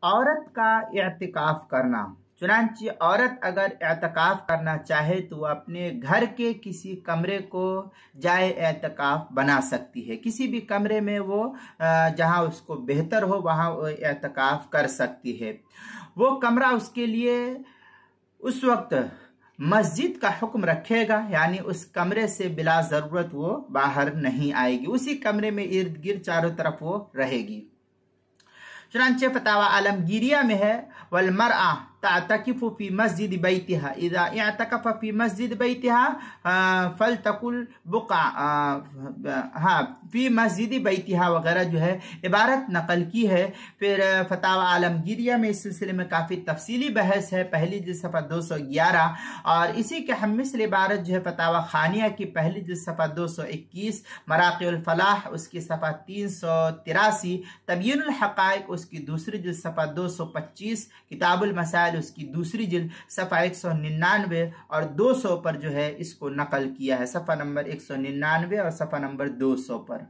औरत का इत्तिकाफ करना। चुनांचे औरत अगर इत्तिकाफ करना चाहे तो अपने घर के किसी कमरे को जाए इत्तिकाफ बना सकती है। किसी भी कमरे में वो जहां उसको बेहतर हो वहां वो इत्तिकाफ कर सकती है। वो कमरा उसके लिए उस वक्त मस्जिद का हुक्म रखेगा, यानी उस कमरे से बिला जरूरत वो बाहर नहीं आएगी, उसी कमरे में इर्द गिर्द चारों तरफ वो रहेगी। चुनांचे फतावा आलमगीरिया में है, वलमरआ तातकिफु फी मस्जिद बैतिहा इज़ा इअतकफ फी मस्जिद बैतिहा फलतकुल बुका फी मस्जिद बैतिहा वगैरह जो है इबारत नकल की है। फिर फतावा आलमगीरिया में इस सिलसिले में काफ़ी तफसीली बहस है, पहली जिल्द सफ़ा 211, और इसी के हम मिसल इबारत जो है फतावा खानिया की पहली जिल्द सफ़ा 221, मराक़िउल फलाह उसकी सफ़ा 383, तबयीनुल हक़ाइक़ उसकी दूसरी जिल्द सफ़ा 225, किताबुल मसाइल उसकी दूसरी जिल्द सफ़ा 199 और 200 पर जो है इसको नकल किया है, सफ़ा नंबर 199 और सफ़ा नंबर 200 पर।